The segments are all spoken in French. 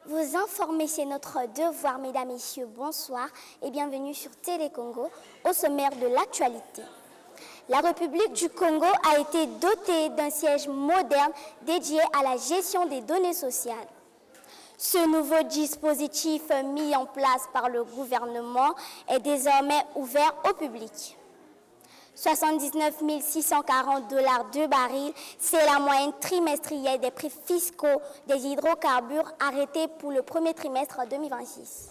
Vous informer, c'est notre devoir, mesdames, messieurs, bonsoir et bienvenue sur Télé Congo au sommaire de l'actualité. La République du Congo a été dotée d'un siège moderne dédié à la gestion des données sociales. Ce nouveau dispositif mis en place par le gouvernement est désormais ouvert au public. 79 640 $ de baril, c'est la moyenne trimestrielle des prix fiscaux des hydrocarbures arrêtés pour le premier trimestre 2026.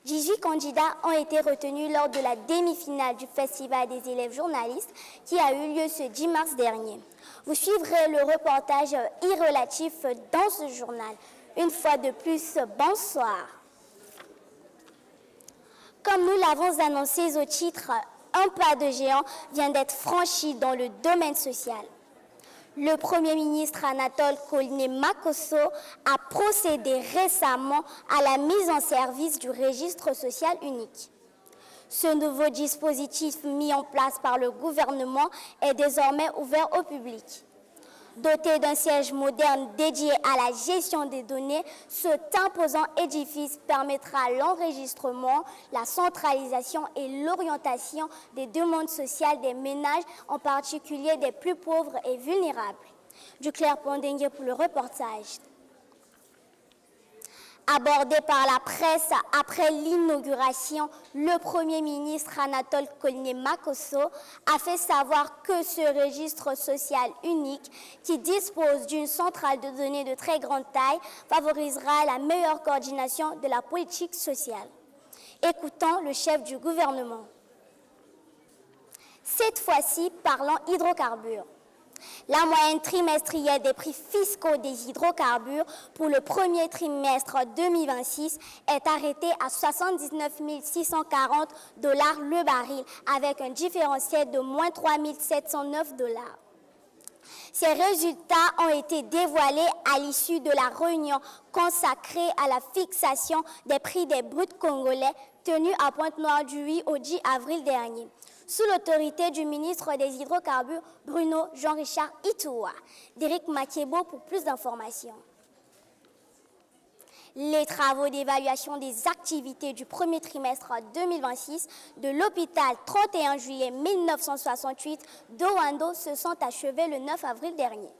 18 candidats ont été retenus lors de la demi-finale du Festival des élèves journalistes qui a eu lieu ce 10 mars dernier. Vous suivrez le reportage irrelatif dans ce journal. Une fois de plus, bonsoir. Comme nous l'avons annoncé au titre, un pas de géant vient d'être franchi dans le domaine social. Le Premier ministre Anatole Kone-Makosso a procédé récemment à la mise en service du registre social unique. Ce nouveau dispositif mis en place par le gouvernement est désormais ouvert au public. Doté d'un siège moderne dédié à la gestion des données, cet imposant édifice permettra l'enregistrement, la centralisation et l'orientation des demandes sociales des ménages, en particulier des plus pauvres et vulnérables. Duclair Pondengue pour le reportage. Abordé par la presse après l'inauguration, le Premier ministre Anatole Kone-Makosso a fait savoir que ce registre social unique, qui dispose d'une centrale de données de très grande taille, favorisera la meilleure coordination de la politique sociale. Écoutons le chef du gouvernement. Cette fois-ci, parlant hydrocarbures. La moyenne trimestrielle des prix fiscaux des hydrocarbures pour le premier trimestre 2026 est arrêtée à 79 640 $ le baril, avec un différentiel de moins 3 709 $. Ces résultats ont été dévoilés à l'issue de la réunion consacrée à la fixation des prix des bruts congolais tenue à Pointe-Noire du 8 au 10 avril dernier, sous l'autorité du ministre des Hydrocarbures, Bruno Jean-Richard Itoua. Derek Makiebo pour plus d'informations. Les travaux d'évaluation des activités du premier trimestre 2026 de l'hôpital 31 juillet 1968 d'Owando se sont achevés le 9 avril dernier.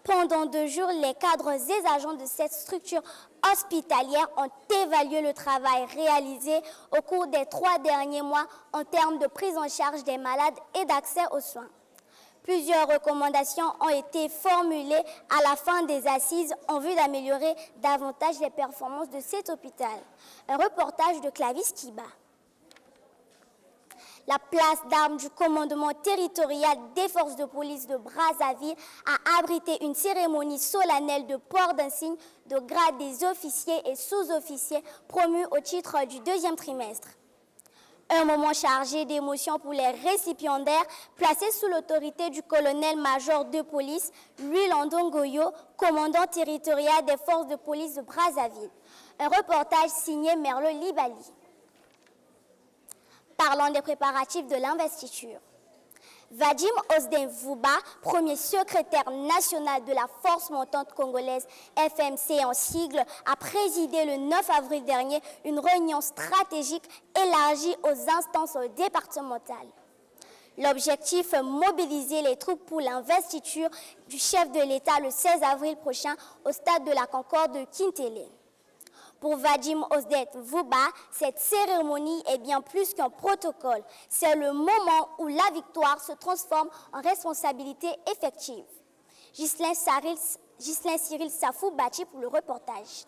Pendant 2 jours, les cadres et agents de cette structure hospitalière ont évalué le travail réalisé au cours des 3 derniers mois en termes de prise en charge des malades et d'accès aux soins. Plusieurs recommandations ont été formulées à la fin des assises en vue d'améliorer davantage les performances de cet hôpital. Un reportage de Clavis Kiba. La place d'armes du commandement territorial des forces de police de Brazzaville a abrité une cérémonie solennelle de port d'insigne de grade des officiers et sous-officiers promus au titre du 2e trimestre. Un moment chargé d'émotion pour les récipiendaires placés sous l'autorité du colonel-major de police, Louis Landongoyo, commandant territorial des forces de police de Brazzaville. Un reportage signé Merlo Libali. Parlant des préparatifs de l'investiture. Vadim Osden-Vouba, premier secrétaire national de la force montante congolaise FMC en sigle, a présidé le 9 avril dernier une réunion stratégique élargie aux instances départementales. L'objectif est mobiliser les troupes pour l'investiture du chef de l'État le 16 avril prochain au stade de la Concorde de Kintélé. Pour Vadim Osden-Vouba, cette cérémonie est bien plus qu'un protocole. C'est le moment où la victoire se transforme en responsabilité effective. Ghislain Cyril Safou Bachi pour le reportage.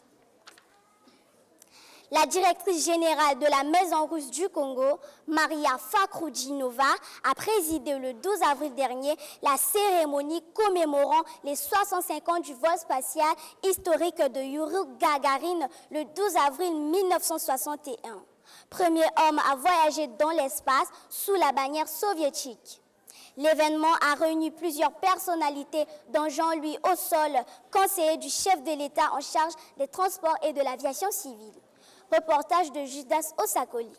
La directrice générale de la Maison russe du Congo, Maria Fakhroudinova, a présidé le 12 avril dernier la cérémonie commémorant les 65 ans du vol spatial historique de Yuri Gagarin le 12 avril 1961. Premier homme à voyager dans l'espace sous la bannière soviétique. L'événement a réuni plusieurs personnalités, dont Jean-Louis Ossol, conseiller du chef de l'État en charge des transports et de l'aviation civile. Reportage de Judas Osakoli.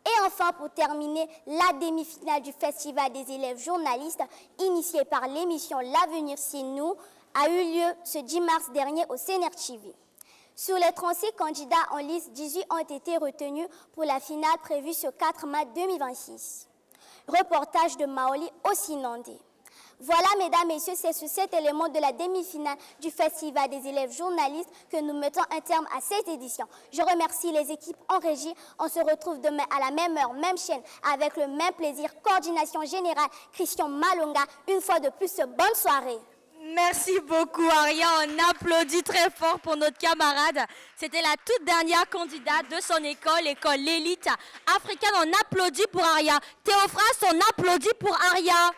Et enfin, pour terminer, la demi-finale du Festival des élèves journalistes, initiée par l'émission L'Avenir c'est nous, a eu lieu ce 10 mars dernier au CNRTV. Sur les 36 candidats en liste, 18 ont été retenus pour la finale prévue ce 4 mars 2026. Reportage de Maoli au Sinandé. Voilà, mesdames, messieurs, c'est sur cet élément de la demi-finale du Festival des élèves journalistes que nous mettons un terme à cette édition. Je remercie les équipes en régie. On se retrouve demain à la même heure, même chaîne, avec le même plaisir. Coordination générale, Christian Malonga. Une fois de plus, bonne soirée. Merci beaucoup, Aria. On applaudit très fort pour notre camarade. C'était la toute dernière candidate de son école, l'école L'Élite africaine. On applaudit pour Aria. Théophras, on applaudit pour Aria.